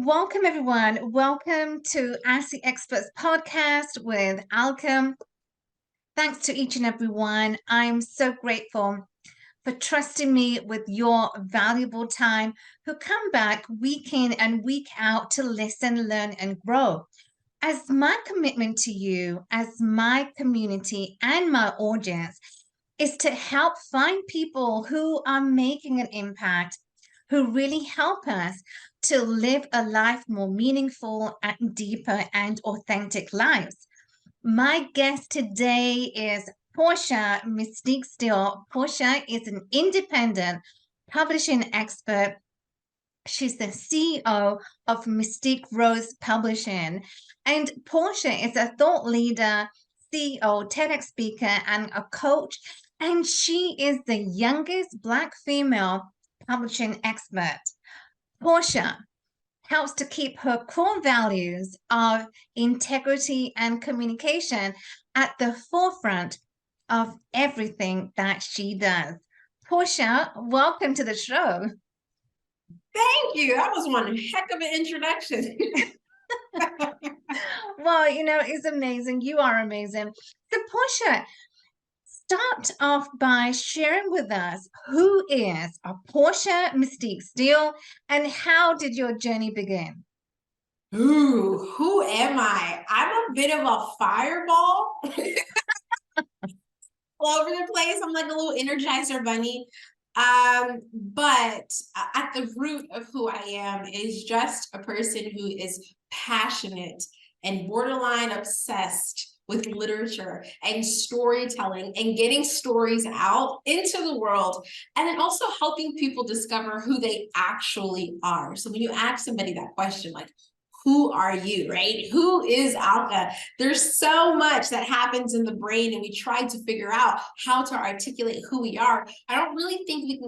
welcome everyone. Welcome to Ask the Experts podcast with Alka. Thanks to each and every one. I'm so grateful for trusting me with your valuable time, who come back week in and week out to listen, learn, and grow. As my commitment to you, as my community and my audience, is to help find people who are making an impact, who really help us to live a life more meaningful and deeper and authentic lives. My guest today is Porsché Mysticque Steele. Porsché is an independent publishing expert. She's the CEO of Mystique Rose Publishing. And Porsché is a thought leader, CEO, TEDx speaker, and a coach. And she is the youngest Black female publishing expert. Porsché helps to keep her core values of integrity and communication at the forefront of everything that she does. Porsché, welcome to the show. Thank you. That was one heck of an introduction. Well, it's amazing. You are amazing. So, Porsché, start off by sharing with us who is a Porsché Mysticque Steele and how did your journey begin? Ooh, who am I? I'm a bit of a fireball. All over the place. I'm like a little Energizer bunny. But at the root of who I am is just a person who is passionate and borderline obsessed with literature and storytelling and getting stories out into the world, and then also helping people discover who they actually are. So when you ask somebody that question, like, who are you, right? Who is Alka? There's so much that happens in the brain, and we try to figure out how to articulate who we are. I don't really think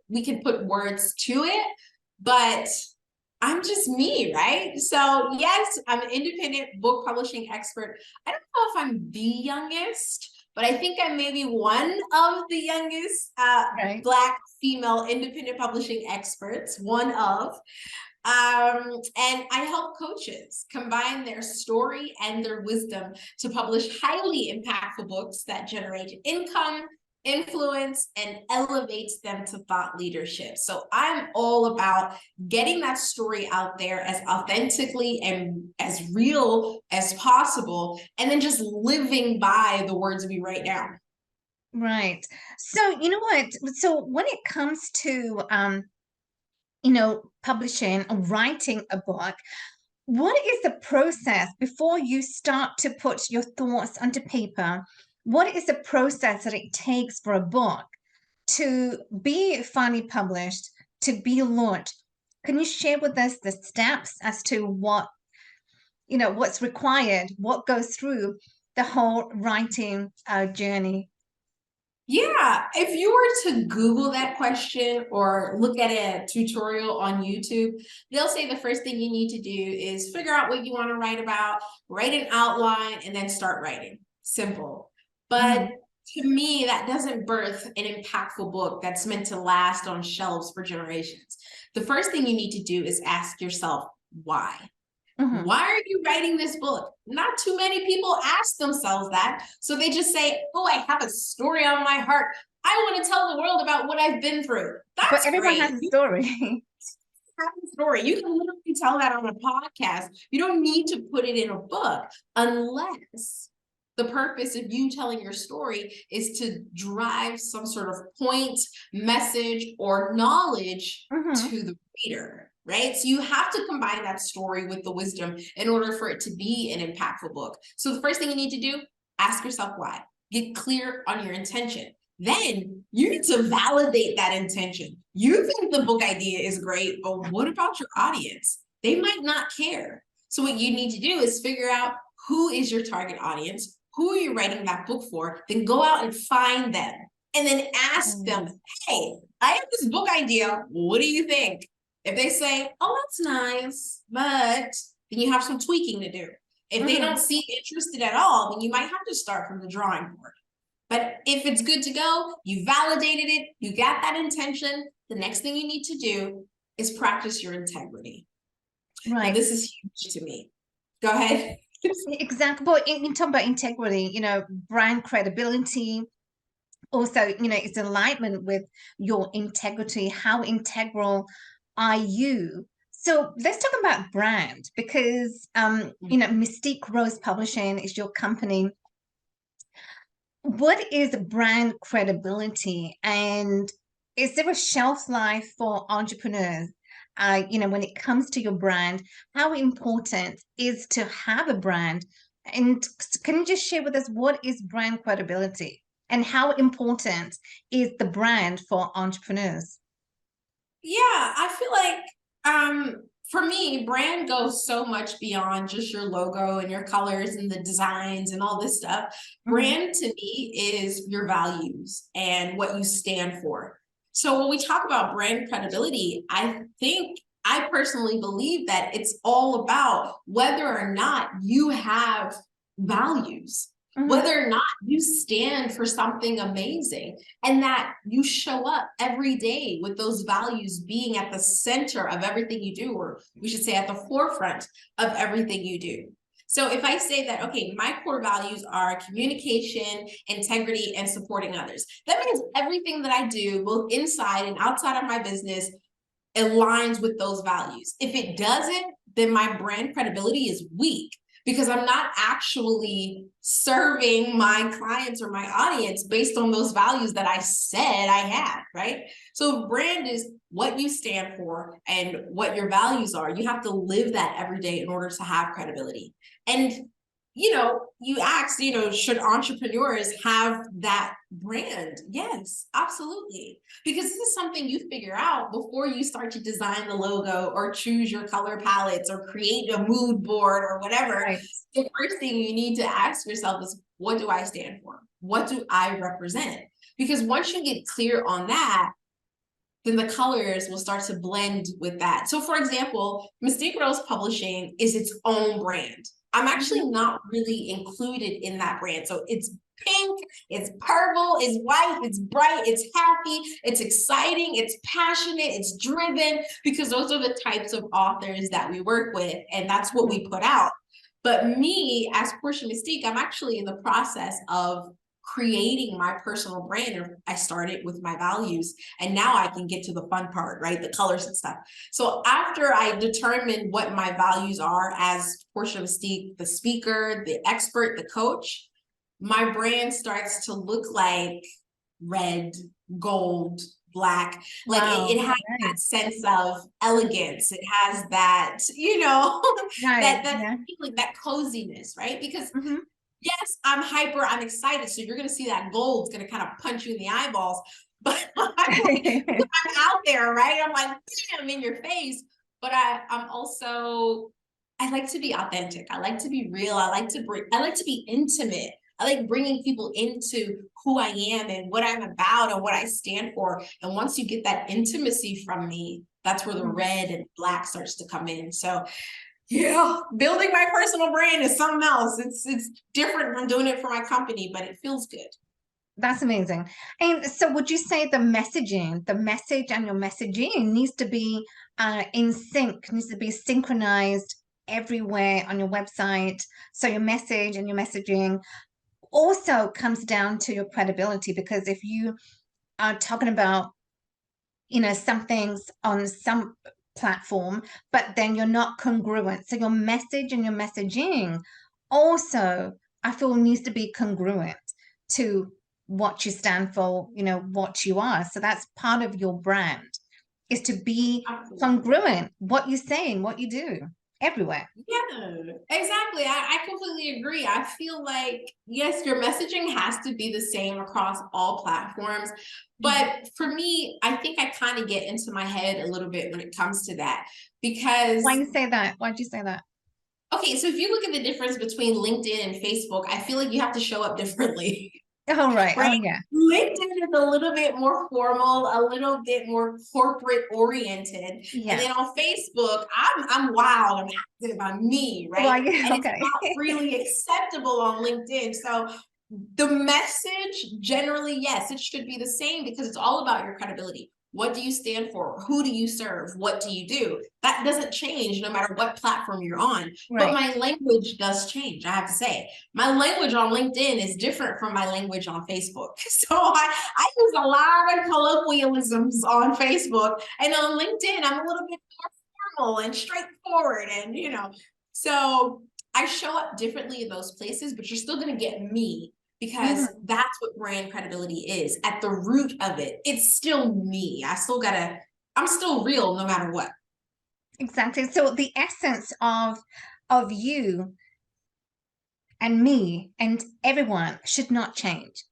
we can put words to it, but I'm just me, right? So yes, I'm an independent book publishing expert. I don't know if I'm the youngest, but I think I'm maybe one of the youngest Black female independent publishing experts, one of. And I help coaches combine their story and their wisdom to publish highly impactful books that generate income, influence, and elevates them to thought leadership. So I'm all about getting that story out there as authentically and as real as possible, and then just living by the words we write down. Right. So, you know what? So when it comes to publishing or writing a book, what is the process before you start to put your thoughts onto paper? What is the process that it takes for a book to be finally published, to be launched? Can you share with us the steps as to what's required, what goes through the whole writing journey? Yeah, if you were to Google that question or look at a tutorial on YouTube, they'll say the first thing you need to do is figure out what you want to write about, write an outline, and then start writing. Simple. But to me, that doesn't birth an impactful book that's meant to last on shelves for generations. The first thing you need to do is ask yourself, why? Why are you writing this book? Not too many people ask themselves that. So they just say, oh, I have a story on my heart. I want to tell the world about what I've been through. But everyone has a story. Have a story. You can literally tell that on a podcast. You don't need to put it in a book unless the purpose of you telling your story is to drive some sort of point, message, or knowledge to the reader. Right? So you have to combine that story with the wisdom in order for it to be an impactful book. So the first thing you need to do, ask yourself why. Get clear on your intention. Then you need to validate that intention. You think the book idea is great, but what about your audience? They might not care. So what you need to do is figure out who is your target audience, who are you writing that book for, then go out and find them. And then ask them, hey, I have this book idea. What do you think? If they say, oh, that's nice, but then you have some tweaking to do. If they don't seem interested at all, then you might have to start from the drawing board. But if it's good to go, you validated it, you got that intention, the next thing you need to do is practice your integrity. Now, Right. this is huge to me. Go ahead. Exactly. But in talking about integrity, brand credibility, also, it's alignment with your integrity. How integral are you? So let's talk about brand because, Mystique Rose Publishing is your company. What is brand credibility, and is there a shelf life for entrepreneurs? When it comes to your brand, how important is to have a brand? And can you just share with us what is brand credibility and how important is the brand for entrepreneurs? Yeah, I feel like for me, brand goes so much beyond just your logo and your colors and the designs and all this stuff. Mhm. Brand to me is your values and what you stand for. So when we talk about brand credibility, I personally believe that it's all about whether or not you have values, Mhm. whether or not you stand for something amazing, and that you show up every day with those values being at the center of everything you do, or we should say at the forefront of everything you do. So if I say that, okay, my core values are communication, integrity, and supporting others, that means everything that I do, both inside and outside of my business, aligns with those values. If it doesn't, then my brand credibility is weak because I'm not actually serving my clients or my audience based on those values that I said I had, right? So brand is what you stand for and what your values are. You have to live that every day in order to have credibility. And you asked, should entrepreneurs have that brand? Yes, absolutely. Because this is something you figure out before you start to design the logo or choose your color palettes or create a mood board or whatever. Right. The first thing you need to ask yourself is, what do I stand for? What do I represent? Because once you get clear on that, then the colors will start to blend with that. So for example, Mystique Rose Publishing is its own brand. I'm actually Mhm. not really included in that brand. So it's pink, it's purple, it's white, it's bright, it's happy, it's exciting, it's passionate, it's driven, because those are the types of authors that we work with, and that's what we put out. But me, as Porsché Mysticque, I'm actually in the process of creating my personal brand. And I started with my values, and now I can get to the fun part, right? The colors and stuff. So after I determine what my values are as Porsché Mysticque, the speaker, the expert, the coach, my brand starts to look like red, gold, black. Like it Wow. has Right. that sense of elegance. It has that, Right. that Yeah. feeling, that coziness, right? Because Mhm. yes, I'm hyper, I'm excited. So you're gonna see that gold's gonna kind of punch you in the eyeballs. But I'm out there, right? I'm like, I'm in your face. But I'm also, I like to be authentic. I like to be real. I like to be intimate. I like bringing people into who I am and what I'm about and what I stand for. And once you get that intimacy from me, that's where the Mhm. red and black starts to come in. So yeah, building my personal brand is something else. It's different than doing it for my company, but it feels good. That's amazing. And so would you say the message and your messaging needs to be in sync, needs to be synchronized everywhere on your website. So your message and your messaging also comes down to your credibility, because if you are talking about, some things on some platform, but then you're not congruent. So your message and your messaging also, I feel, needs to be congruent to what you stand for, what you are. So that's part of your brand, is to be Absolutely. congruent, what you say and what you do everywhere. Yeah, exactly. I completely agree. I feel like, yes, your messaging has to be the same across all platforms. Mhm. But for me, I think I kind of get into my head a little bit when it comes to that. Because, Why you say that? Why'd you say that? okay, so if you look at the difference between LinkedIn and Facebook, I feel like you have to show up differently. Oh, right. Right? Oh, yeah. LinkedIn is a little bit more formal, a little bit more corporate oriented. And Yeah. then on Facebook, I'm wild, I'm active, I'm me, right? Well, yeah. And it's Okay. not really acceptable on LinkedIn. So the message generally, yes, it should be the same because it's all about your credibility. What do you stand for? Who do you serve? What do you do? That doesn't change no matter what platform you're on. But Right. my language does change, I have to say. My language on LinkedIn is different from my language on Facebook. So I use a lot of colloquialisms on Facebook. And on LinkedIn, I'm a little bit more formal and straightforward. And, so I show up differently in those places, but you're still going to get me, because that's what brand credibility is. At the root of it, it's still me. I'm still real no matter what. Exactly. So the essence of you and me and everyone should not change.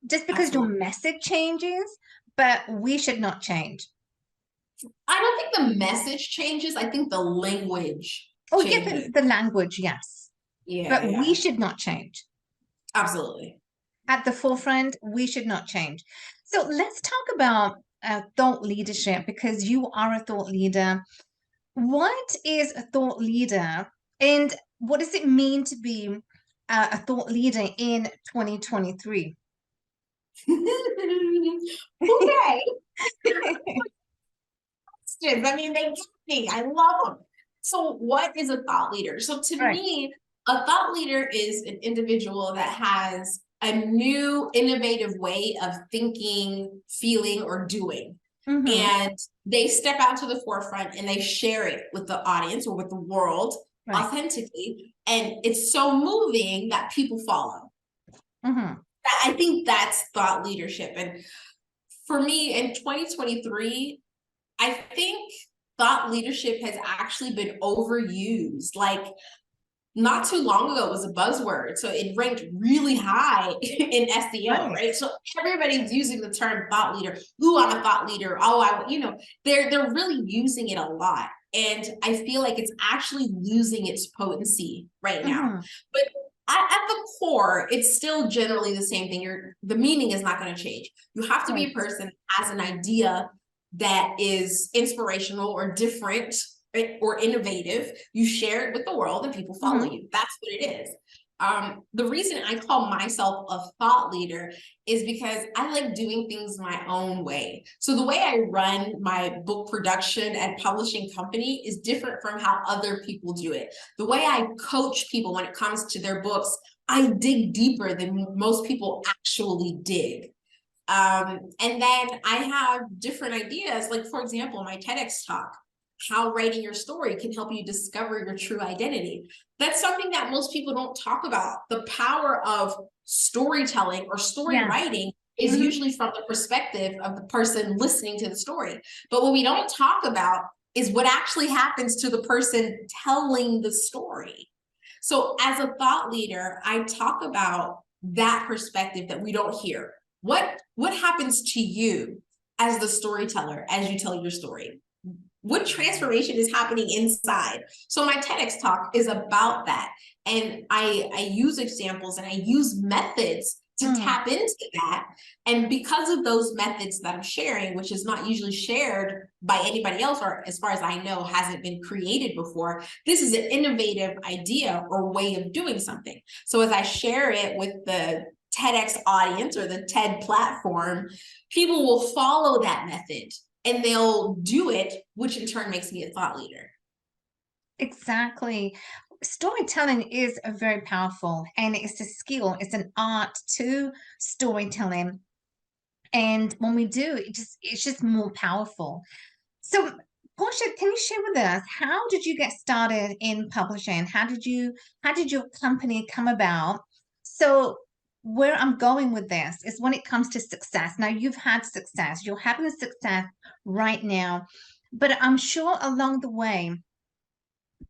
Just because your Absolutely. message changes, but we should not change. I don't think the message changes. I think the language Oh, yeah, changes. the language, yes. Yeah, But we yeah. should not change. Absolutely. At the forefront, we should not change. So let's talk about thought leadership, because you are a thought leader. What is a thought leader, and what does it mean to be a thought leader in 2023? Okay. I mean, they get me. I love them. So, what is a thought leader? So, to Right. me, a thought leader is an individual that has a new, innovative way of thinking, feeling, or doing. Mm-hmm. And they step out to the forefront and they share it with the audience or with the world Right. authentically. And it's so moving that people follow. Mm-hmm. I think that's thought leadership. And for me in 2023, I think thought leadership has actually been overused. Like, not too long ago, it was a buzzword. So it ranked really high in SEO, Right. right? So everybody's using the term thought leader. Ooh, I'm a thought leader. Oh, they're really using it a lot. And I feel like it's actually losing its potency right now. Mm-hmm. But at the core, it's still generally the same thing. The meaning is not going to change. You have to be Right. a person that has an idea that is inspirational or different or innovative. You share it with the world and people follow Mm-hmm. you. That's what it is. The reason I call myself a thought leader is because I like doing things my own way. So the way I run my book production and publishing company is different from how other people do it. The way I coach people when it comes to their books, I dig deeper than most people actually dig. And then I have different ideas, like, for example, my TEDx talk, how writing your story can help you discover your true identity. That's something that most people don't talk about. The power of storytelling or story Yeah. writing is Mm-hmm. usually from the perspective of the person listening to the story. But what we don't talk about is what actually happens to the person telling the story. So as a thought leader, I talk about that perspective that we don't hear. What happens to you as the storyteller as you tell your story? What transformation is happening inside? So my TEDx talk is about that. And I use examples and I use methods to Mm. tap into that. And because of those methods that I'm sharing, which is not usually shared by anybody else, or as far as I know, hasn't been created before, this is an innovative idea or way of doing something. So as I share it with the TEDx audience or the TED platform, people will follow that method and they'll do it, which in turn makes me a thought leader. Exactly. Storytelling is a very powerful, and it's a skill, it's an art to storytelling. And when we do, it's just more powerful. So, Portia, can you share with us, how did you get started in publishing? How did your company come about? So, where I'm going with this is when it comes to success. Now, you've had success, you're having success right now, but I'm sure along the way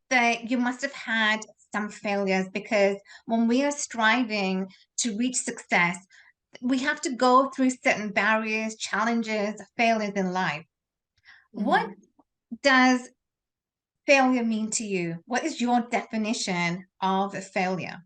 that you must have had some failures, because when we are striving to reach success, we have to go through certain barriers, challenges, failures in life. What Mm-hmm. does failure mean to you? What is your definition of a failure?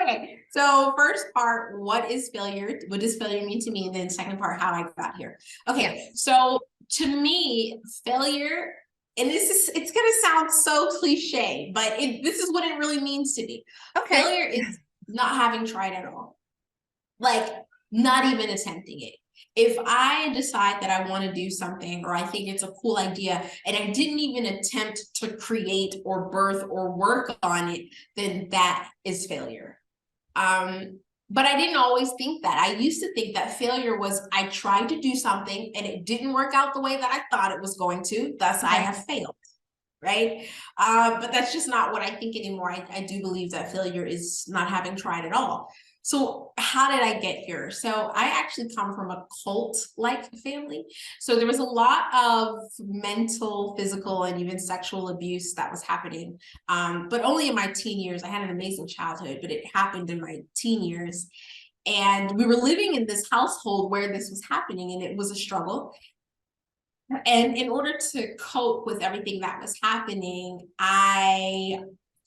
Okay, so first part, what is failure? What does failure mean to me? And then second part, how I got here. Okay, Yes. so to me, failure, and it's gonna sound so cliche, but this is what it really means to me. Okay. Failure is not having tried at all. like not even attempting it. If I decide that I want to do something or I think it's a cool idea and I didn't even attempt to create or birth or work on it, then that is failure. But I didn't always think that. I used to think that failure was I tried to do something and it didn't work out the way that I thought it was going to, thus I have failed, right? But that's just not what I think anymore. I do believe that failure is not having tried at all. So how did I get here? So I actually come from a cult-like family. So there was a lot of mental, physical, and even sexual abuse that was happening. But only in my teen years. I had an amazing childhood, but it happened in my teen years. And we were living in this household where this was happening, and it was a struggle. And in order to cope with everything that was happening, I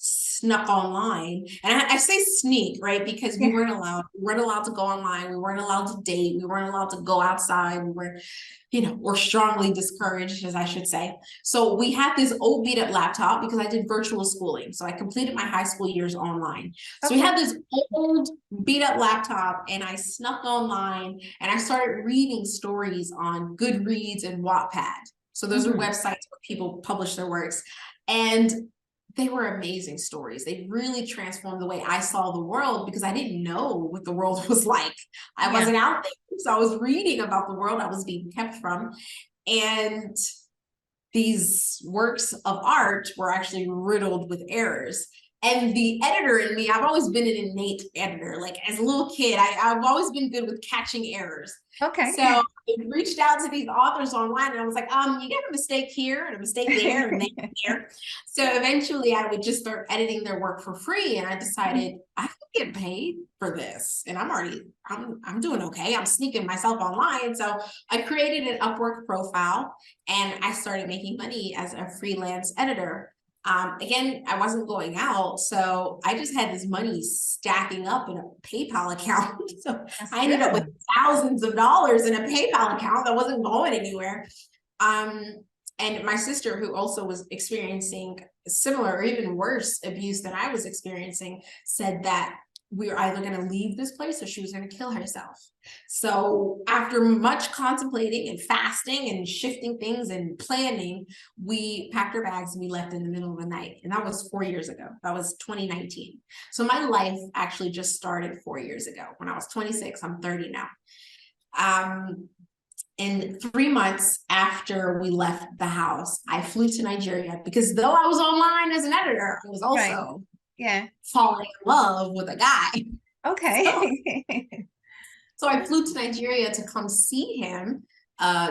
snuck online. And I say sneak, right? Because we weren't allowed. We weren't allowed to go online. We weren't allowed to date. We weren't allowed to go outside. We were, or strongly discouraged, as I should say. So we had this old beat up laptop because I did virtual schooling. So I completed my high school years online. So we had this old beat up laptop and I snuck online and I started reading stories on Goodreads and Wattpad. So those are websites where people publish their works. And they were amazing stories. They really transformed the way I saw the world because I didn't know what the world was like. I wasn't out there. So I was reading about the world I was being kept from. And these works of art were actually riddled with errors. And the editor in me, I've always been an innate editor. Like as a little kid, I've always been good with catching errors. Okay. So I reached out to these authors online and I was like, you got a mistake here and a mistake there and there. So eventually I would just start editing their work for free. And I decided I can get paid for this. And I'm doing okay. I'm sneaking myself online. So I created an Upwork profile and I started making money as a freelance editor. Again, I wasn't going out, so I just had this money stacking up in a PayPal account. So I ended up with thousands of dollars in a PayPal account that wasn't going anywhere. And my sister, who also was experiencing similar or even worse abuse than I was experiencing, said that we were either going to leave this place or she was going to kill herself. So after much contemplating and fasting and shifting things and planning, we packed our bags and we left in the middle of the night. And that was 4 years ago. That was 2019. So my life actually just started 4 years ago. When I was 26, I'm 30 now. And 3 months after we left the house, I flew to Nigeria because though I was online as an editor, I was also falling in love with a guy. Okay. So I flew to Nigeria to come see him,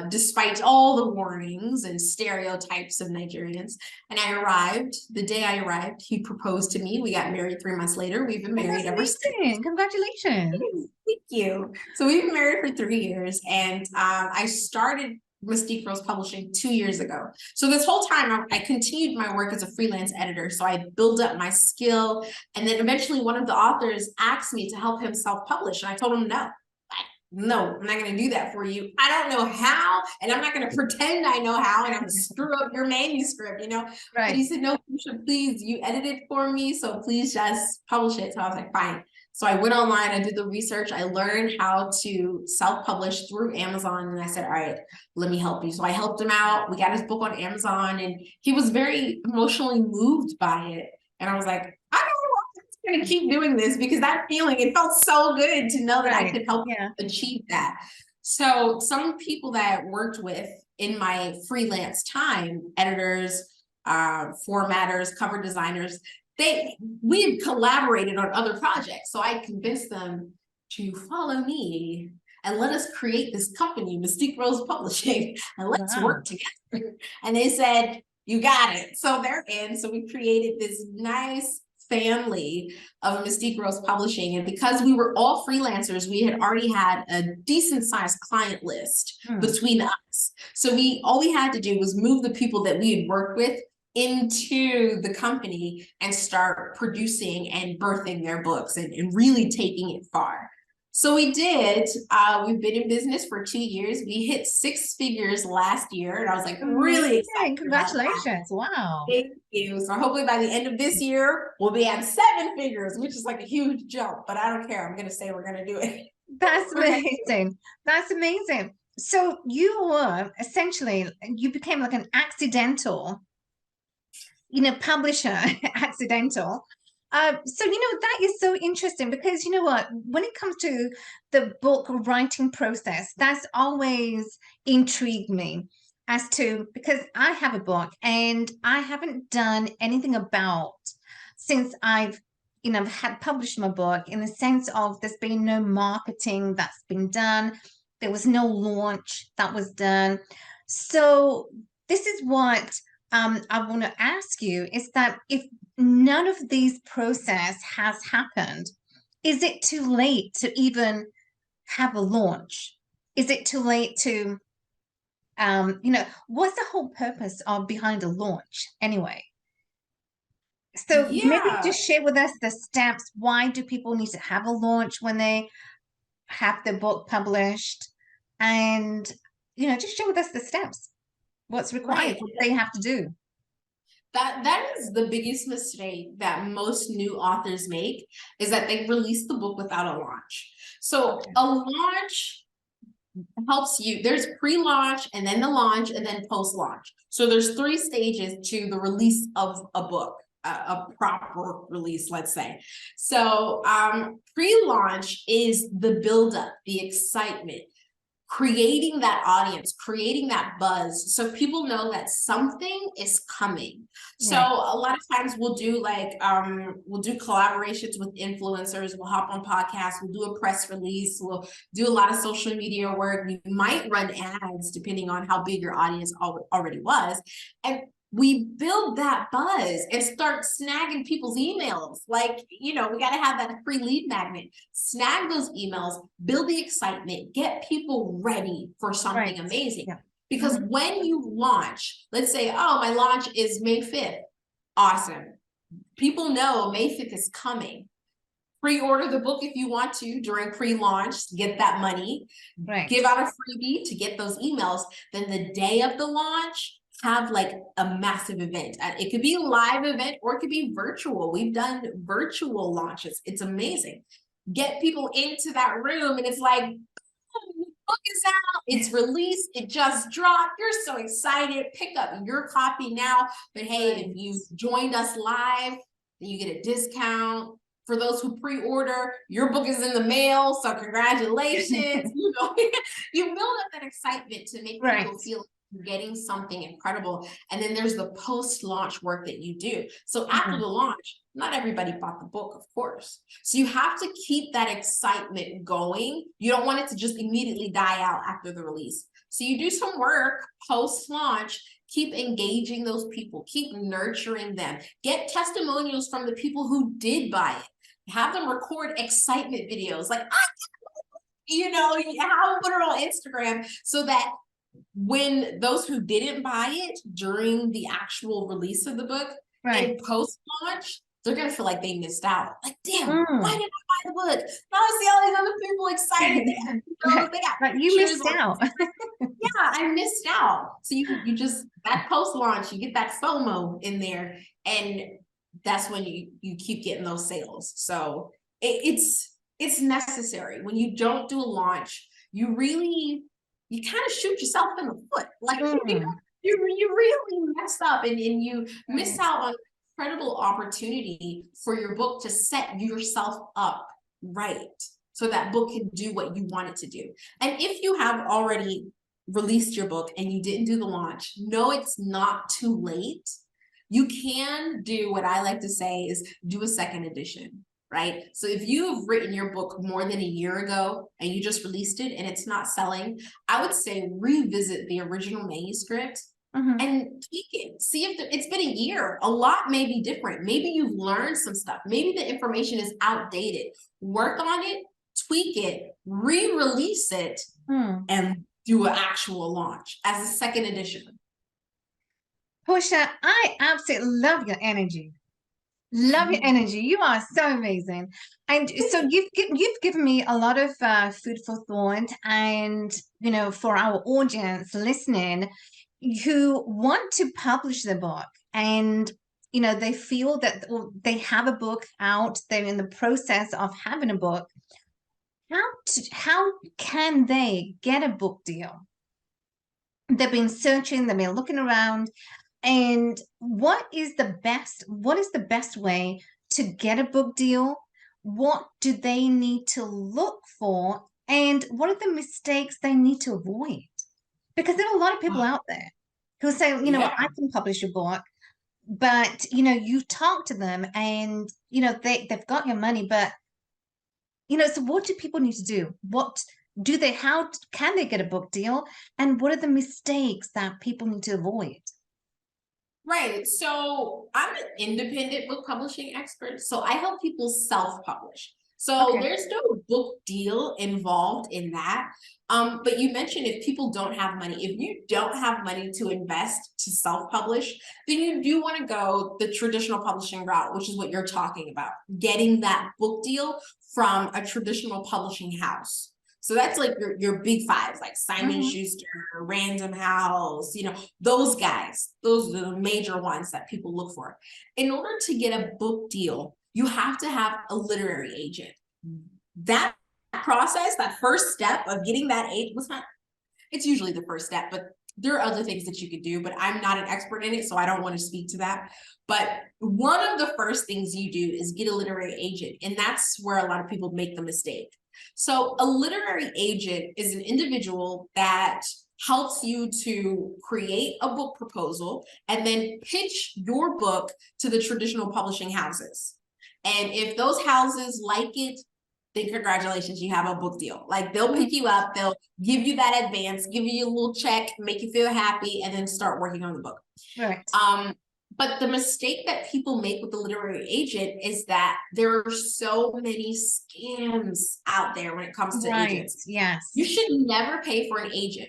despite all the warnings and stereotypes of Nigerians. And I arrived. The day I arrived, he proposed to me. We got married 3 months later. We've been married ever since. Congratulations. Thank you. So we've been married for 3 years. And I started Mysticque Rose Publishing 2 years ago. So this whole time I continued my work as a freelance editor. So I built up my skill. And then eventually one of the authors asked me to help him self-publish. And I told him no. No, I'm not going to do that for you. I don't know how, and I'm not going to pretend I know how, and I'm going to screw up your manuscript, But he said, no, please, you edited for me, so please just publish it. So I was like, fine. So I went online, I did the research, I learned how to self-publish through Amazon, and I said, all right, let me help you. So I helped him out. We got his book on Amazon, and he was very emotionally moved by it. And I was like, I don't know, I'm going to keep doing this because that feeling, it felt so good to know that I could help achieve that. So some people that I worked with in my freelance time, editors, formatters, cover designers, we had collaborated on other projects. So I convinced them to follow me and let us create this company, Mysticque Rose Publishing, and let's work together. And they said, you got it. So they're in. So we created this nice family of Mysticque Rose Publishing. And because we were all freelancers, we had already had a decent sized client list between us. So all we had to do was move the people that we had worked with into the company and start producing and birthing their books and really taking it far. So we did. We've been in business for 2 years. We hit 6 figures last year, and I was like really excited. Congratulations. Wow. Thank you. So hopefully by the end of this year, we'll be at 7 figures, which is like a huge jump, but I don't care. I'm going to say we're going to do it. That's Go ahead. amazing. That's amazing. So you were essentially, you became like an accidental, publisher, accidental. So, that is so interesting because you know what, when it comes to the book writing process, that's always intrigued me as to, because I have a book and I haven't done anything about since I've, had published my book, in the sense of there's been no marketing that's been done. There was no launch that was done. So this is what I want to ask you, is that if none of these process has happened, is it too late to even have a launch? Is it too late to, what's the whole purpose of behind a launch anyway? So maybe Yeah. just share with us the steps. Why do people need to have a launch when they have their book published? And, just share with us the steps. What's required, Right. what they have to do. That is the biggest mistake that most new authors make, is that they release the book without a launch. So Okay. a launch helps you. There's pre-launch and then the launch and then post-launch. So there's 3 stages to the release of a book, a proper release, let's say. So pre-launch is the buildup, the excitement, creating that audience, creating that buzz, so people know that something is coming. So Right. a lot of times we'll do we'll do collaborations with influencers, we'll hop on podcasts, we'll do a press release, we'll do a lot of social media work, we might run ads depending on how big your audience already was, and we build that buzz and start snagging people's emails. Like, we got to have that free lead magnet. Snag those emails, build the excitement, get people ready for something Right. amazing. Yeah. Because when you launch, let's say, oh, my launch is May 5th. Awesome. People know May 5th is coming. Pre-order the book if you want to during pre-launch, get that money, Right. give out a freebie to get those emails. Then the day of the launch, have like a massive event. It could be a live event or it could be virtual. We've done virtual launches. It's amazing. Get people into that room and it's like, oh, the book is out, it's released, it just dropped. You're so excited. Pick up your copy now. But hey, Right. if you joined us live, then you get a discount. For those who pre-order, your book is in the mail, so congratulations. You build up that excitement to make people Right. feel getting something incredible. And then there's the post-launch work that you do. So after Mhm. the launch, not everybody bought the book, of course. So you have to keep that excitement going. You don't want it to just immediately die out after the release. So you do some work post-launch, keep engaging those people, keep nurturing them, get testimonials from the people who did buy it. Have them record excitement videos like, have them put it on Instagram so that when those who didn't buy it during the actual release of the book Right. and post-launch, they're gonna feel like they missed out. Like, damn, why Mm. didn't I buy the book? Now I see all these other people excited. They got But you pictures missed on. out. Yeah, I missed out. So you just, that post-launch, you get that FOMO in there, and that's when you keep getting those sales. So it's necessary. When you don't do a launch, you kind of shoot yourself in the foot. Like Mm. you really mess up, and you miss Right. out on incredible opportunity for your book to set yourself up right, so that book can do what you want it to do. And if you have already released your book and you didn't do the launch, no, it's not too late. You can do what I like to say is do a second edition, right? So if you've written your book more than a year ago and you just released it and it's not selling, I would say revisit the original manuscript Mhm. and tweak it. See if it's been a year. A lot may be different. Maybe you've learned some stuff. Maybe the information is outdated. Work on it, tweak it, re-release it, Mm. and do an actual launch as a second edition. Portia, I absolutely love your energy. Love your energy. You are so amazing. And so you've given me a lot of food for thought, and for our audience listening who want to publish the book, and they feel that, or they have a book out, they're in the process of having a book. how can they get a book deal? They've been searching, they've been looking around, and what is the best way to get a book deal? What do they need to look for? And what are the mistakes they need to avoid? Because there are a lot of people out there who say, you know, Yeah. I can publish a book, but you talk to them and they've got your money, but so what do people need to do? How can they get a book deal? And what are the mistakes that people need to avoid? Right. So I'm an independent book publishing expert. So I help people self-publish. So Okay. there's no book deal involved in that. But you mentioned if people don't have money, if you don't have money to invest to self-publish, then you do want to go the traditional publishing route, which is what you're talking about, getting that book deal from a traditional publishing house. So that's like your big fives, like Simon Mhm. Schuster, Random House, those guys. Those are the major ones that people look for. In order to get a book deal, you have to have a literary agent. That process, that first step of getting that agent, it's usually the first step, but there are other things that you could do, but I'm not an expert in it, so I don't want to speak to that. But one of the first things you do is get a literary agent, and that's where a lot of people make the mistake. So a literary agent is an individual that helps you to create a book proposal and then pitch your book to the traditional publishing houses. And if those houses like it, then congratulations, you have a book deal. Like they'll pick you up, they'll give you that advance, give you a little check, make you feel happy, and then start working on the book. Right. But the mistake that people make with the literary agent is that there are so many scams out there when it comes to Right. agents. Yes. You should never pay for an agent.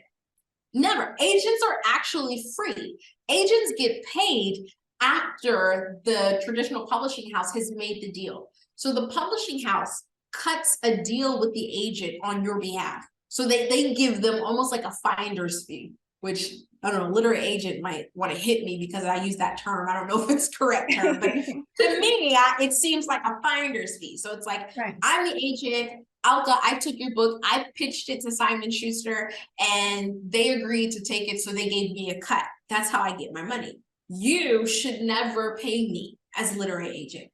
Never. Agents are actually free. Agents get paid after the traditional publishing house has made the deal. So the publishing house cuts a deal with the agent on your behalf. So they give them almost like a finder's fee, which I don't know, literary agent might want to hit me because I use that term. I don't know if it's correct term, but to me, it seems like a finder's fee. So it's like, Right. I'm the agent. Alka, I took your book, I pitched it to Simon Schuster, and they agreed to take it, so they gave me a cut. That's how I get my money. You should never pay me as a literary agent.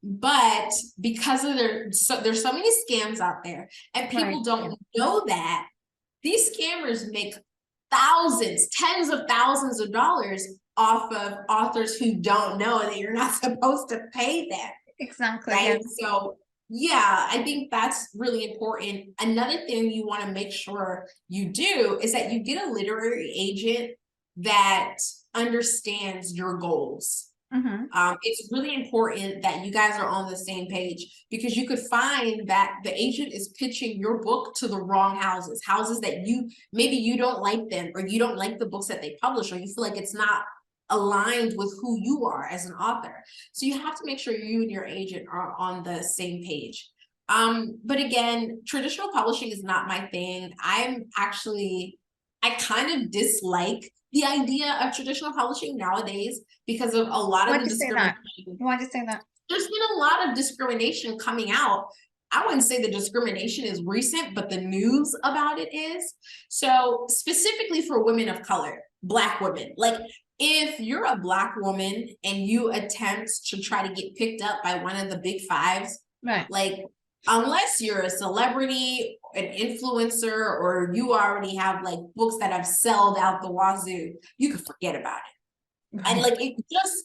But because of there's so many scams out there, and people don't know that, these scammers make thousands, tens of thousands of dollars off of authors who don't know that you're not supposed to pay them. Exactly. Right. Yeah. So yeah, I think that's really important. Another thing you want to make sure you do is that you get a literary agent that understands your goals. Mm-hmm. It's really important that you guys are on the same page, because you could find that the agent is pitching your book to the wrong houses that maybe you don't like them, or you don't like the books that they publish, or you feel like it's not aligned with who you are as an author. So you have to make sure you and your agent are on the same page. But again, traditional publishing is not my thing. I kind of dislike the idea of traditional publishing nowadays because of a lot of Why'd the you say that? discrimination. Why'd you say that? There's been a lot of discrimination coming out. I wouldn't say the discrimination is recent, but the news about it is. So specifically for women of color, Black women, like if you're a Black woman and you attempt to try to get picked up by one of the big fives, Right. like unless you're a celebrity, an influencer, or you already have like books that have sold out the wazoo, you can forget about it. And like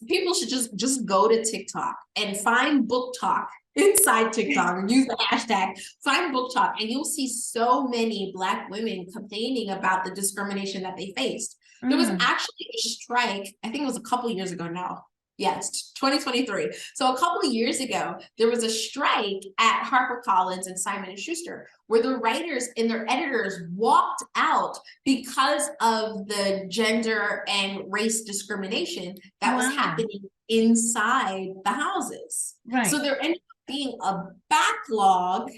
people should just go to TikTok and find book talk inside TikTok, and use the hashtag find book talk, and you'll see so many Black women complaining about the discrimination that they faced. There was actually a strike, I think it was a couple years ago now. Yeah, it's 2023. So a couple of years ago, there was a strike at HarperCollins and Simon and Schuster, where the writers and their editors walked out because of the gender and race discrimination that was happening inside the houses. Right. So there ended up being a backlog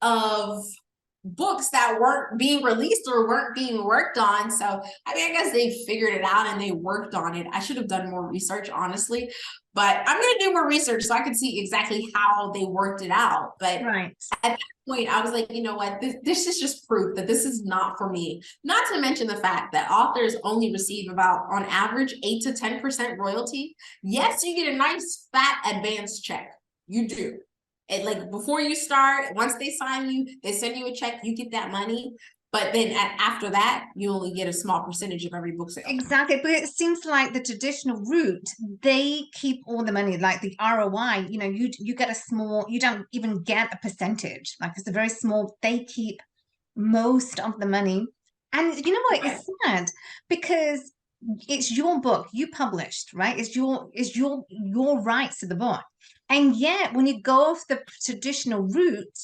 of books that weren't being released or weren't being worked on. So, I mean, I guess they figured it out and they worked on it. I should have done more research, honestly, but I'm going to do more research so I can see exactly how they worked it out. But Right. at that point, I was like, you know what, this is just proof that this is not for me. Not to mention the fact that authors only receive about, on average, 8 to 10% royalty. Yes, you get a nice fat advance check. You do. It, like, before you start, once they sign you, they send you a check, you get that money. But then after that, you only get a small percentage of every book sale. Exactly. But it seems like the traditional route, they keep all the money, like the ROI, you get a small, you don't even get a percentage. Like it's a very small, they keep most of the money. And you know what? Right. It's sad because it's your book you published, right? It's your rights to the book. And yet when you go off the traditional route,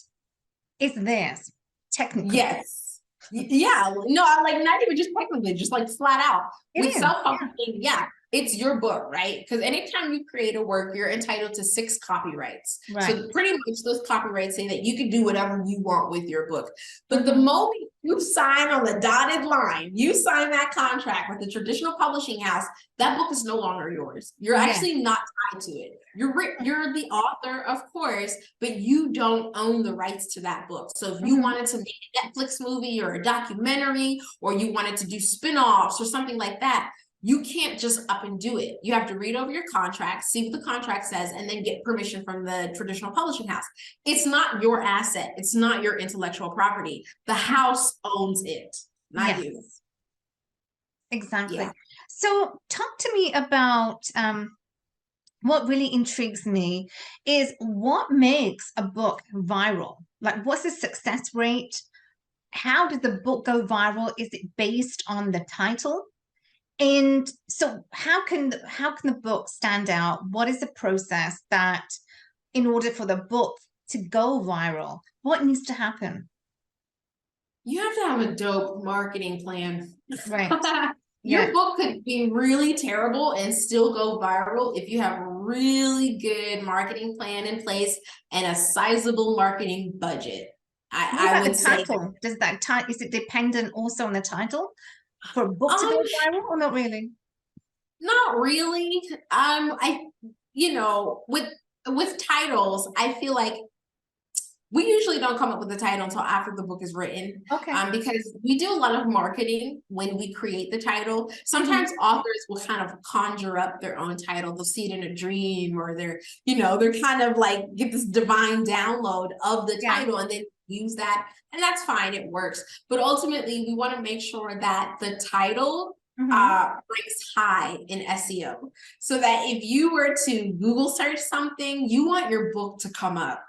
it's theirs, technically. Yes. Yeah. No, I'm like, not even just technically, just like flat out. It With is. self-publishing, yeah, it's your book, right? Because anytime you create a work, you're entitled to 6 copyrights. Right. So pretty much those copyrights say that you can do whatever you want with your book. But the Mhm. moment you sign on the dotted line, you sign that contract with the traditional publishing house, that book is no longer yours. You're Yeah. actually not tied to it. You're the author, of course, but you don't own the rights to that book. So if you Mhm. wanted to make a Netflix movie or a documentary, or you wanted to do spin-offs or something like that, you can't just up and do it. You have to read over your contract, see what the contract says, and then get permission from the traditional publishing house. It's not your asset. It's not your intellectual property. The house owns it, not you. Yes, exactly. Yeah. So talk to me about what really intrigues me is what makes a book viral? Like, what's the success rate? How did the book go viral? Is it based on the title? And so how can the book stand out? What is the process that in order for the book to go viral, what needs to happen? You have to have a dope marketing plan. Right. Your Yeah. book could be really terrible and still go viral if you have a really good marketing plan in place and a sizable marketing budget. What I about the would say, title? Does that is it dependent also on the title for a book to go um, viral or not really? not really. With titles, I feel like we usually don't come up with the title until after the book is written, Okay. because we do a lot of marketing when we create the title. Sometimes authors will kind of conjure up their own title. They'll see it in a dream, or they're kind of like get this divine download of the Yeah. title and then use that. And that's fine, it works. But ultimately, we want to make sure that the title ranks high in SEO, so that if you were to Google search something, you want your book to come up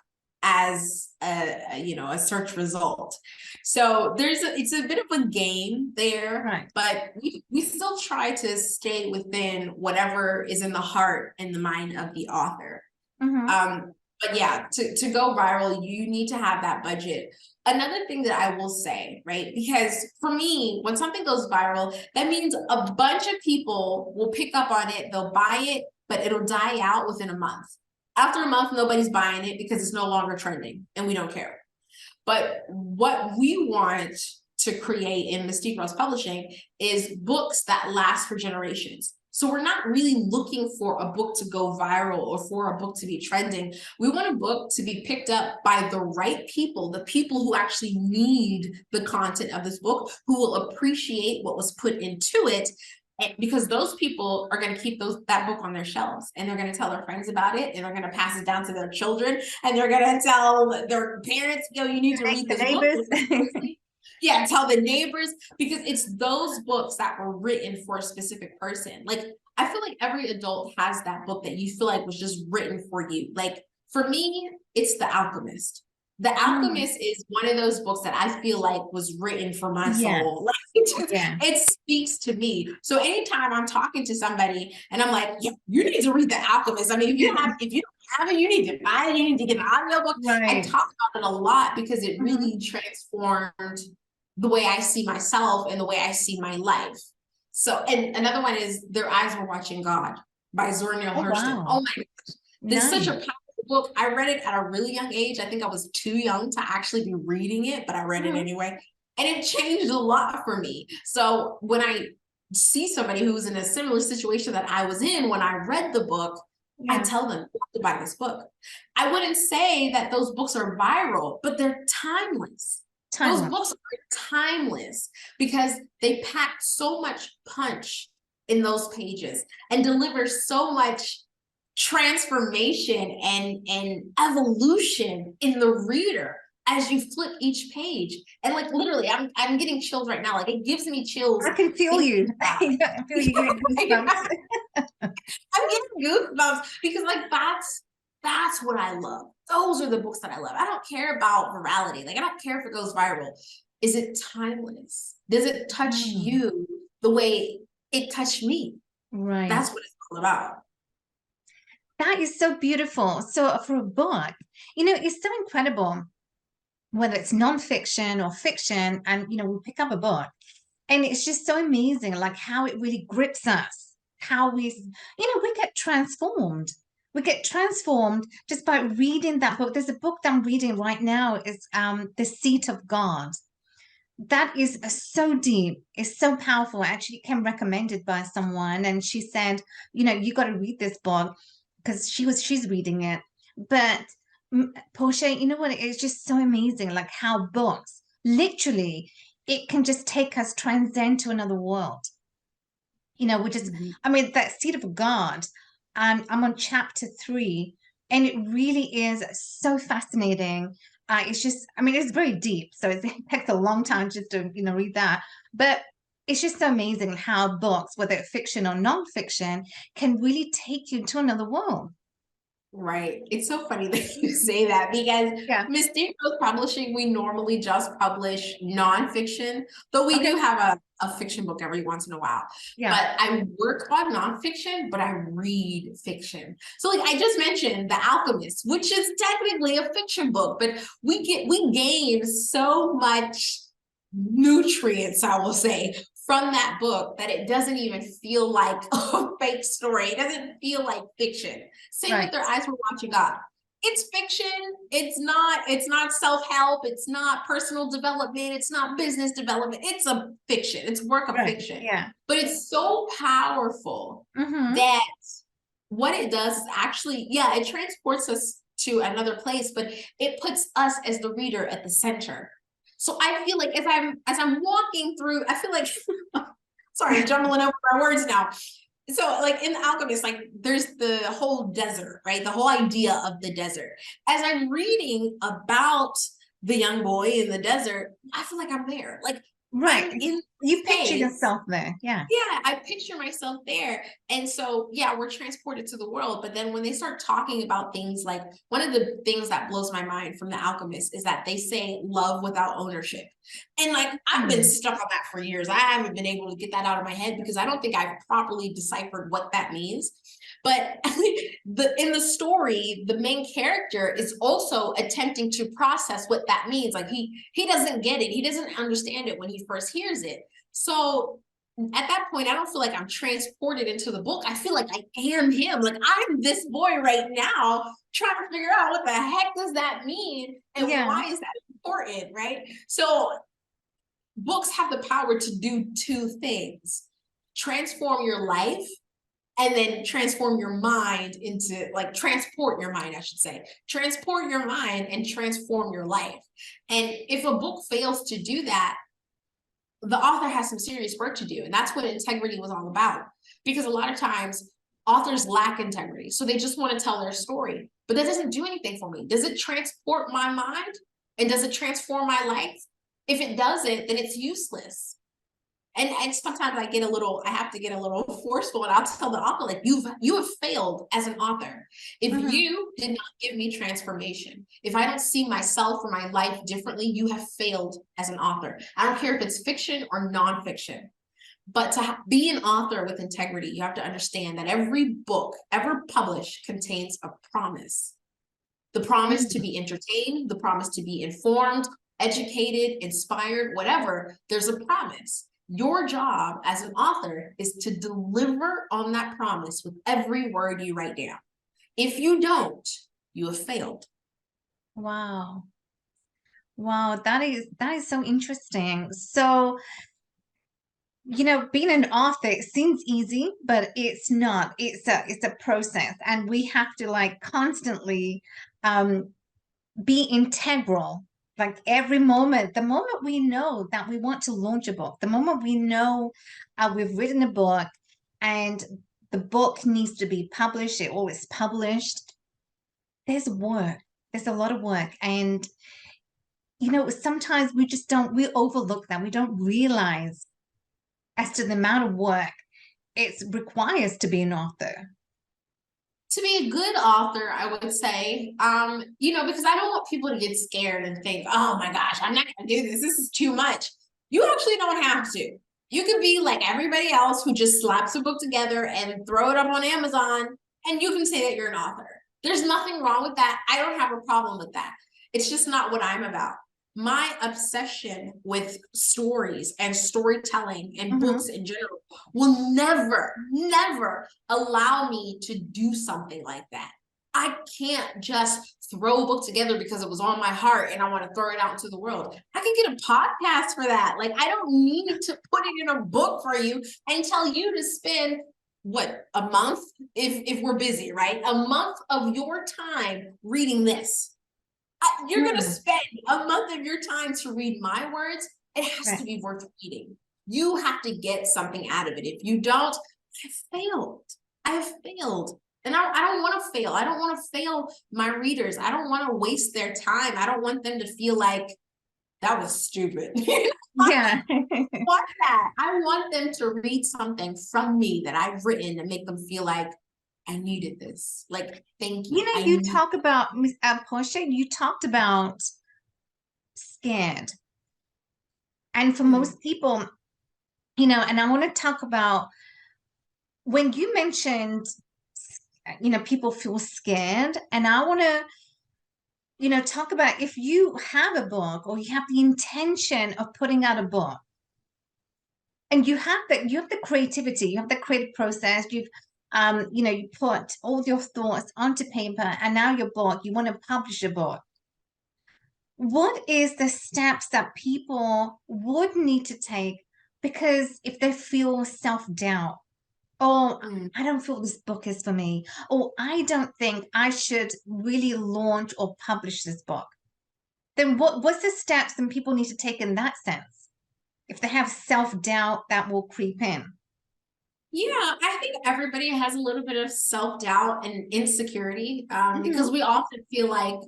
as a search result. So it's a bit of a game there, Right. but we still try to stay within whatever is in the heart and the mind of the author. But yeah, to go viral, you need to have that budget. Another thing that I will say, right? Because for me, when something goes viral, that means a bunch of people will pick up on it, they'll buy it, but it'll die out within a month. After a month, nobody's buying it because it's no longer trending and we don't care. But what we want to create in Mysticque Rose Publishing is books that last for generations. So we're not really looking for a book to go viral or for a book to be trending. We want a book to be picked up by the right people, the people who actually need the content of this book, who will appreciate what was put into it, because those people are going to keep that book on their shelves, and they're going to tell their friends about it, and they're going to pass it down to their children, and they're going to tell their parents, you need to read this book. Yeah, tell the neighbors, because it's those books that were written for a specific person. Like, I feel like every adult has that book that you feel like was just written for you. Like, for me, it's The Alchemist. The Alchemist is one of those books that I feel like was written for my soul. Like, it speaks to me. So anytime I'm talking to somebody and I'm like, yeah, you need to read The Alchemist. I mean, if you don't have it, you need to buy it. You need to get an audiobook. I talk about it a lot because it really transformed the way I see myself and the way I see my life. So, and another one is Their Eyes Were Watching God by Zora Neale Hurston. Wow. Oh my gosh. This is such a powerful book, I read it at a really young age. I think I was too young to actually be reading it, but I read it anyway. And it changed a lot for me. So when I see somebody who's in a similar situation that I was in when I read the book, I tell them to buy this book. I wouldn't say that those books are viral, but they're timeless. Those books are timeless because they pack so much punch in those pages and deliver so much transformation and evolution in the reader as you flip each page. And like literally, I'm getting chills right now. Like it gives me chills. I can feel you. I feel you getting goosebumps. I'm getting goosebumps because like that's what I love. Those are the books that I love. I don't care about virality. Like I don't care if it goes viral. Is it timeless? Does it touch you the way it touched me? Right. That's what it's all about. That is so beautiful. So for a book, it's so incredible, whether it's nonfiction or fiction, and we pick up a book and it's just so amazing, like how it really grips us, how we get transformed. We get transformed just by reading that book. There's a book that I'm reading right now. It's The Seat of God. That is so deep. It's so powerful. Actually, it came recommended by someone, and she said, you got to read this book because she's reading it. But Porsche, you know what? It's just so amazing, like how books literally it can just take us transcend to another world. We just, I mean, that Seat of God. I'm on chapter 3, and it really is so fascinating. It's just, I mean, it's very deep, so it takes a long time just to read that. But it's just so amazing how books, whether it's fiction or non-fiction, can really take you to another world. Right. It's so funny that you say that because Mysticque Publishing, we normally just publish nonfiction, though we do have a fiction book every once in a while. But I work on nonfiction, but I read fiction. So like I just mentioned The Alchemist, which is technically a fiction book, but we gain so much nutrients, I will say, from that book that it doesn't even feel like a fake story. It doesn't feel like fiction. Same with Their Eyes Were Watching God. It's fiction. It's not self-help. It's not personal development. It's not business development. It's a fiction. It's work of fiction. Yeah. But it's so powerful that what it does is actually, it transports us to another place, but it puts us as the reader at the center. So I feel like as I'm walking through, I feel like, sorry, I'm jumbling over my words now. So like in The Alchemist, like there's the whole desert, right? The whole idea of the desert. As I'm reading about the young boy in the desert, I feel like I'm there. Like you picture yourself there. Yeah, I picture myself there. And so we're transported to the world. But then when they start talking about things, like one of the things that blows my mind from The Alchemist is that they say love without ownership. And like I've been stuck on that for years. I haven't been able to get that out of my head because I don't think I've properly deciphered what that means. But in the story, the main character is also attempting to process what that means. Like he doesn't get it. He doesn't understand it when he first hears it. So at that point, I don't feel like I'm transported into the book. I feel like I am him. Like I'm this boy right now trying to figure out what the heck does that mean and why is that important, right? So books have the power to do two things: transform your life and then transform your mind into, like, transport your mind, I should say. Transport your mind and transform your life. And if a book fails to do that, the author has some serious work to do. And that's what integrity was all about. Because a lot of times authors lack integrity. So they just want to tell their story. But that doesn't do anything for me. Does it transport my mind? And does it transform my life? If it doesn't, then it's useless. And sometimes I have to get a little forceful, and I'll tell the author, like, you have failed as an author. If you did not give me transformation, if I don't see myself or my life differently, you have failed as an author. I don't care if it's fiction or nonfiction. But to be an author with integrity, you have to understand that every book ever published contains a promise. The promise to be entertained, the promise to be informed, educated, inspired, whatever, there's a promise. Your job as an author is to deliver on that promise with every word you write down. If you don't, you have failed. Wow. Wow, that is so interesting. So, being an author, it seems easy, but it's not. It's a process, and we have to like constantly um be integral. Like every moment, the moment we know that we want to launch a book, the moment we know we've written a book and the book needs to be published, it always published. There's work. There's a lot of work, and sometimes we overlook that. We don't realize as to the amount of work it requires to be an author. To be a good author, I would say, because I don't want people to get scared and think, oh my gosh, I'm not gonna do this. This is too much. You actually don't have to. You could be like everybody else who just slaps a book together and throw it up on Amazon, and you can say that you're an author. There's nothing wrong with that. I don't have a problem with that. It's just not what I'm about. My obsession with stories and storytelling and Mm-hmm. books in general will never, never allow me to do something like that. I can't just throw a book together because it was on my heart and I want to throw it out into the world. I can get a podcast for that. Like, I don't need to put it in a book for you and tell you to spend a month if we're busy, right? A month of your time reading this. You're going to Mm. spend a month of your time to read my words. It has Right. to be worth reading. You have to get something out of it. If you don't, I failed. I have failed. And I don't want to fail. I don't want to fail my readers. I don't want to waste their time. I don't want them to feel like that was stupid. Yeah. Want that. I want them to read something from me that I've written and make them feel like I needed this. Like, thank you. I You need. talk about Porsche, you talked about scared. And for Hmm. most people, and I want to talk about when you mentioned, people feel scared, and I want to, talk about if you have a book or you have the intention of putting out a book, and you have the creativity, you have the creative process, you put all your thoughts onto paper, and now your book, you want to publish a book. What is the steps that people would need to take? Because if they feel self-doubt, oh, Hmm. I don't feel this book is for me, or I don't think I should really launch or publish this book, then what's the steps that people need to take in that sense? If they have self-doubt that will creep in. Yeah, I think everybody has a little bit of self-doubt and insecurity Mhm. because we often feel like,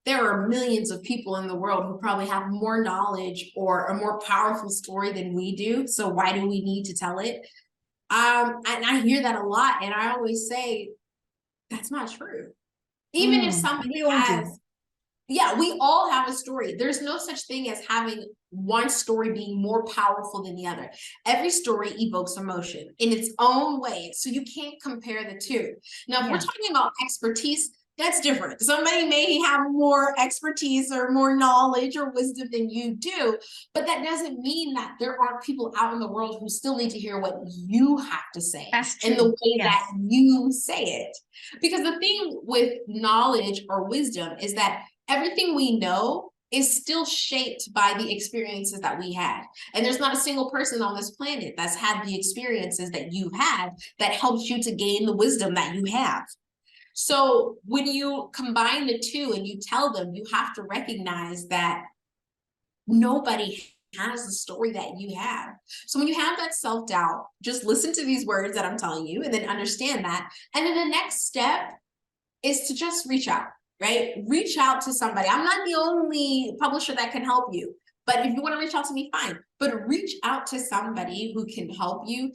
there are millions of people in the world who probably have more knowledge or a more powerful story than we do. So why do we need to tell it? And I hear that a lot, and I always say that's not true. Even if somebody We all has, do. yeah, we all have a story. There's no such thing as having one story being more powerful than the other. Every story evokes emotion in its own way. So you can't compare the two. Now, if we're Yeah, talking about expertise, that's different. Somebody may have more expertise or more knowledge or wisdom than you do, but that doesn't mean that there aren't people out in the world who still need to hear what you have to say that's and the true. way that Yes, you say it. Because the thing with knowledge or wisdom is that everything we know is still shaped by the experiences that we had. And there's not a single person on this planet that's had the experiences that you had that helps you to gain the wisdom that you have. So when you combine the two and you tell them, you have to recognize that nobody has the story that you have. So when you have that self-doubt, just listen to these words that I'm telling you and then understand that. And then the next step is to just reach out, right? Reach out to somebody. I'm not the only publisher that can help you, but if you want to reach out to me, fine. But reach out to somebody who can help you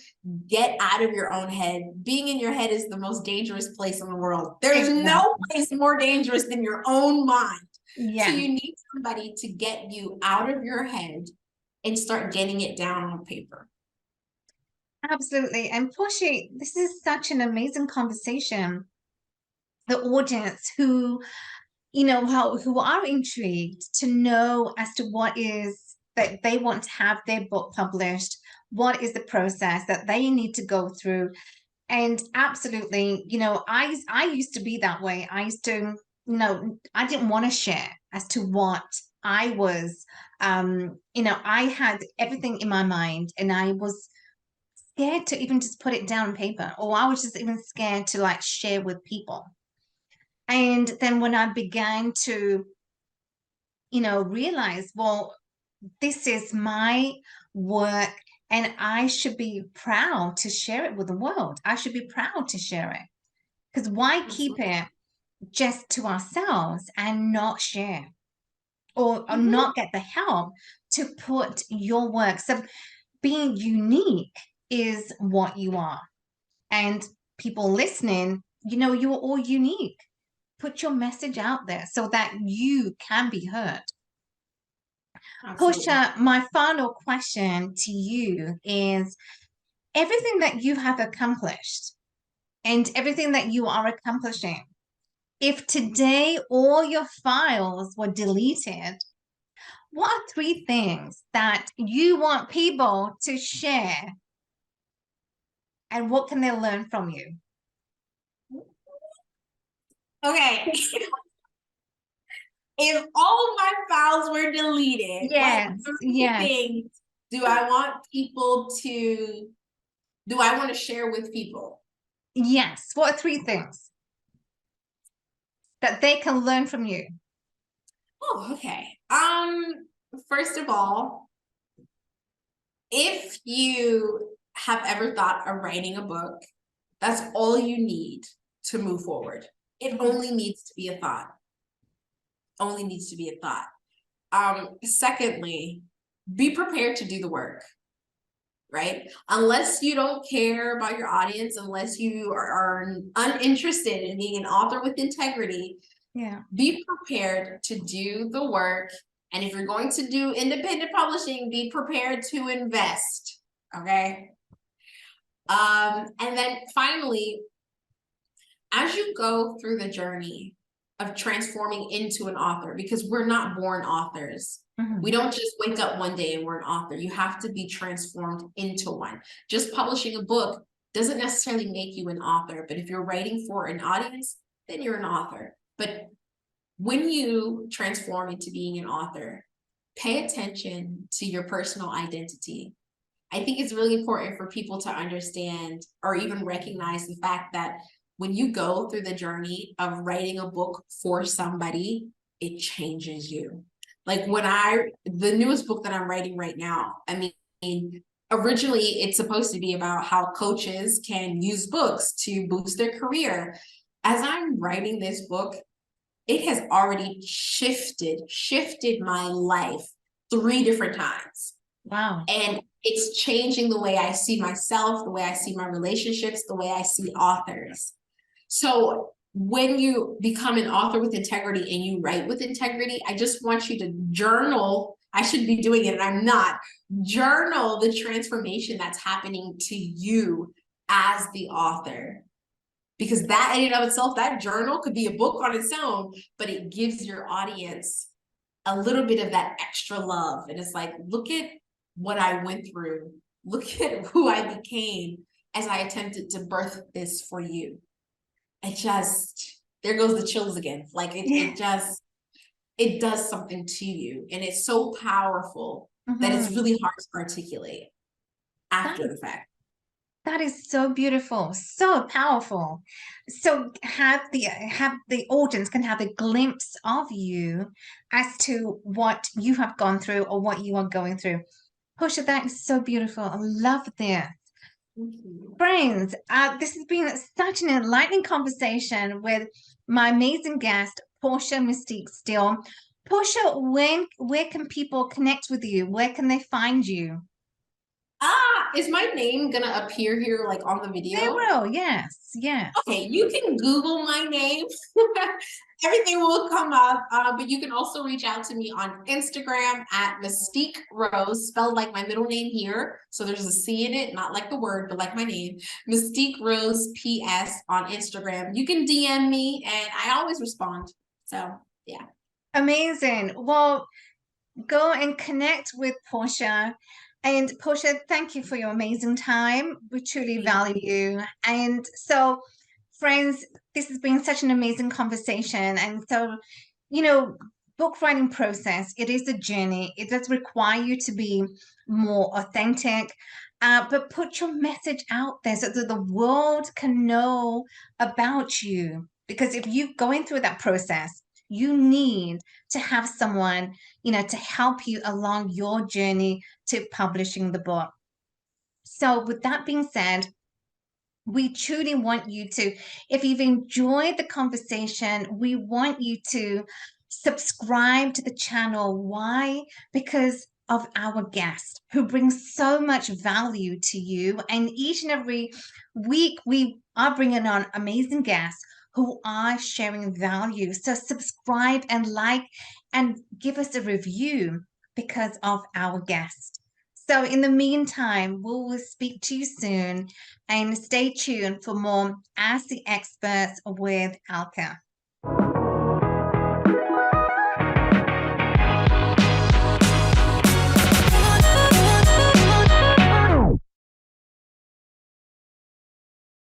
get out of your own head. Being in your head is the most dangerous place in the world. There's no exactly. place more dangerous than your own mind. So Yeah, you need somebody to get you out of your head and start getting it down on paper. absolutely. And Portia, this is such an amazing conversation. The audience who are intrigued to know as to what is that they want to have their book published, what is the process that they need to go through. And absolutely, I used to be that way. I used to, I didn't want to share as to what I was. I had everything in my mind, and I was scared to even just put it down on paper, or I was just even scared to like share with people. And then when I began to, realize, well, this is my work, and I should be proud to share it with the world. I should be proud to share it. Because why keep Absolutely. it just to ourselves and not share, or Mhm. not get the help to put your work? So being unique is what you are. And people listening, you're all unique. Put your message out there so that you can be heard. Absolutely. Portia, my final question to you is, everything that you have accomplished and everything that you are accomplishing, if today all your files were deleted, what are three things that you want people to share, and what can they learn from you? Okay. If all of my files were deleted, what Yes, three yes, things do I want people to do I want to share with people? yes. What are three things that they can learn from you? Oh, okay. First of all, if you have ever thought of writing a book, that's all you need to move forward. It Mhm. only needs to be a thought. Only needs to be a thought. Secondly, be prepared to do the work, right? Unless you don't care about your audience, unless you are uninterested in being an author with integrity, Yeah. be prepared to do the work. And if you're going to do independent publishing, be prepared to invest. Okay. And then finally, as you go through the journey of transforming into an author, because we're not born authors. We Mhm. don't just wake up one day and we're an author. You have to be transformed into one. Just publishing a book doesn't necessarily make you an author, but if you're writing for an audience, then you're an author. But when you transform into being an author, pay attention to your personal identity. I think it's really important for people to understand or even recognize the fact that when you go through the journey of writing a book for somebody, it changes you. Like the newest book that I'm writing right now, I mean, originally it's supposed to be about how coaches can use books to boost their career. As I'm writing this book, it has already shifted my life 3 different times. Wow. And it's changing the way I see myself, the way I see my relationships, the way I see authors. So when you become an author with integrity and you write with integrity, I just want you to journal. I should be doing it and I'm not. Journal the transformation that's happening to you as the author. Because that in and of itself, that journal could be a book on its own, but it gives your audience a little bit of that extra love. And it's like, look at what I went through. Look at who I became as I attempted to birth this for you. It just, there goes the chills again. Like Yeah. it does something to you. And it's so powerful that it's Mhm. really hard to articulate That after is the fact. that is so beautiful, so powerful. So have the audience can have a glimpse of you as to what you have gone through or what you are going through. Portia, that is so beautiful. I love this. Mhm. Friends, this has been such an enlightening conversation with my amazing guest, Porsché Mysticque Steele. Portia, where can people connect with you? Where can they find you? Is my name gonna appear here like on the They video? will, yes, yes. Okay, you can Google my name. Everything will come up, but you can also reach out to me on Instagram at Mystique Rose, spelled like my middle name here. So there's a C in it, not like the word, but like my name. Mystique Rose PS on Instagram. You can DM me and I always respond. So yeah. Amazing. Well, go and connect with Portia. And Portia, thank you for your amazing time. We truly Thank value you. you. And so, friends, this has been such an amazing conversation. And so, you know, book writing process, it is a journey. It does require you to be more authentic, but put your message out there so that the world can know about you. Because if you're going through that process, you need to have someone, to help you along your journey to publishing the book. So, with that being said, we truly want you to, if you've enjoyed the conversation, we want you to subscribe to the channel. Why? Because of our guest who brings so much value to you. And each and every week, we are bringing on amazing guests who are sharing value. So, subscribe and like and give us a review because of our guest. So, in the meantime, we'll speak to you soon and stay tuned for more Ask the Experts with Alka.